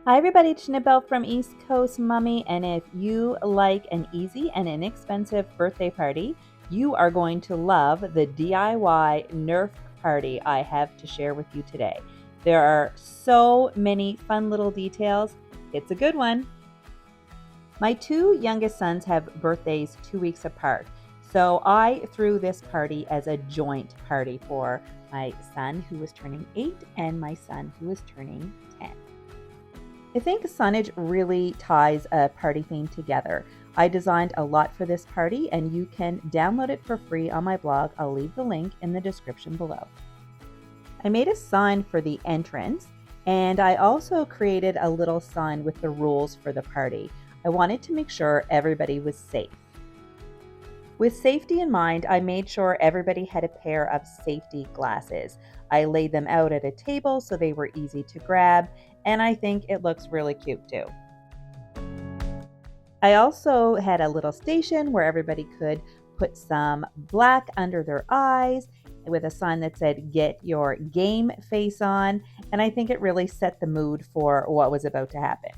Hi everybody, it's Nibel from East Coast Mummy, and if you like an easy and inexpensive birthday party, you are going to love the DIY NERF Party I have to share with you today. There are so many fun little details. It's a good one. My two youngest sons have birthdays 2 weeks apart, so I threw this party as a joint party for my son who was turning 8 and my son who was turning 10. I think signage really ties a party theme together. I designed a lot for this party and you can download it for free on my blog. I'll leave the link in the description below. I made a sign for the entrance and I also created a little sign with the rules for the party. I wanted to make sure everybody was safe. With safety in mind, I made sure everybody had a pair of safety glasses. I laid them out at a table so they were easy to grab, and I think it looks really cute too. I also had a little station where everybody could put some black under their eyes with a sign that said, "Get your game face on," and I think it really set the mood for what was about to happen.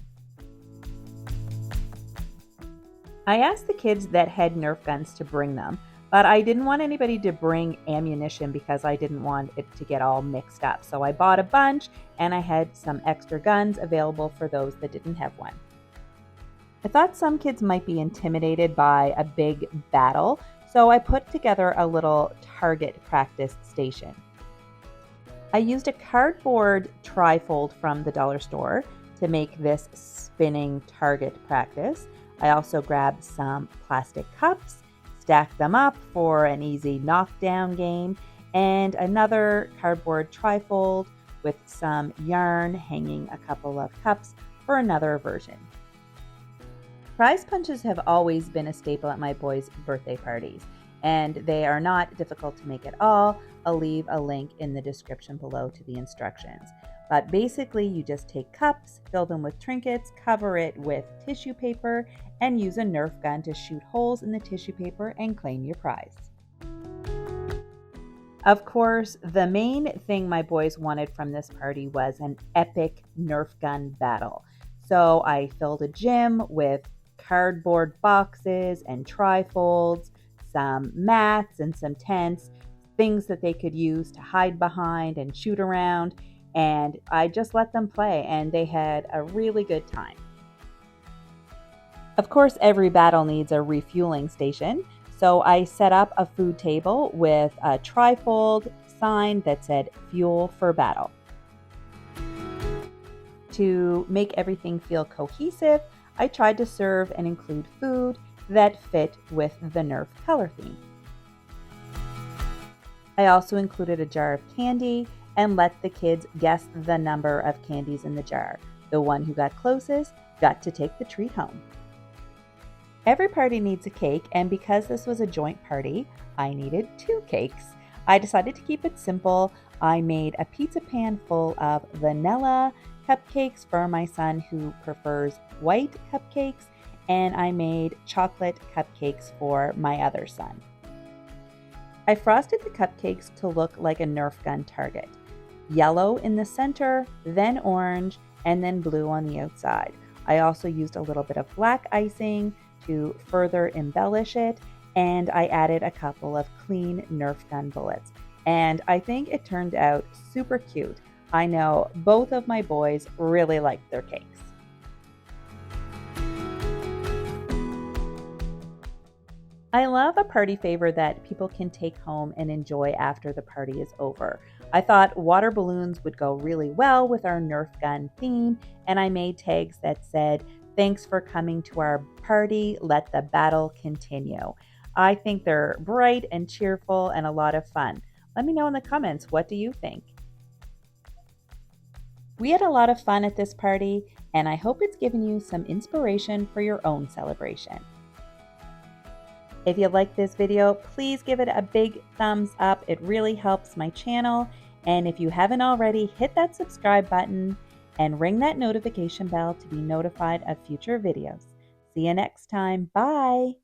I asked the kids that had Nerf guns to bring them, but I didn't want anybody to bring ammunition because I didn't want it to get all mixed up. So I bought a bunch and I had some extra guns available for those that didn't have one. I thought some kids might be intimidated by a big battle, so I put together a little target practice station. I used a cardboard trifold from the dollar store to make this spinning target practice. I also grabbed some plastic cups, stacked them up for an easy knockdown game, and another cardboard trifold with some yarn hanging a couple of cups for another version. Prize punches have always been a staple at my boys' birthday parties, and they are not difficult to make at all. I'll leave a link in the description below to the instructions. But basically, you just take cups, fill them with trinkets, cover it with tissue paper, and use a Nerf gun to shoot holes in the tissue paper and claim your prize. Of course, the main thing my boys wanted from this party was an epic Nerf gun battle. So I filled a gym with cardboard boxes and trifolds, some mats and some tents, things that they could use to hide behind and shoot around. And I just let them play and they had a really good time. Of course, every battle needs a refueling station, so I set up a food table with a trifold sign that said "Fuel for Battle." To make everything feel cohesive, I tried to serve and include food that fit with the Nerf color theme. I also included a jar of candy and let the kids guess the number of candies in the jar. The one who got closest got to take the treat home. Every party needs a cake, and because this was a joint party, I needed 2 cakes. I decided to keep it simple. I made a pizza pan full of vanilla cupcakes for my son who prefers white cupcakes, and I made chocolate cupcakes for my other son. I frosted the cupcakes to look like a Nerf gun target. Yellow in the center, then orange, and then blue on the outside. I also used a little bit of black icing to further embellish it, and I added a couple of clean Nerf gun bullets. And I think it turned out super cute. I know both of my boys really liked their cakes. I love a party favor that people can take home and enjoy after the party is over. I thought water balloons would go really well with our Nerf gun theme, and I made tags that said, "Thanks for coming to our party, let the battle continue." I think they're bright and cheerful and a lot of fun. Let me know in the comments, what do you think? We had a lot of fun at this party, and I hope it's given you some inspiration for your own celebration. If you like this video, please give it a big thumbs up. It really helps my channel. And if you haven't already, hit that subscribe button and ring that notification bell to be notified of future videos. See you next time. Bye.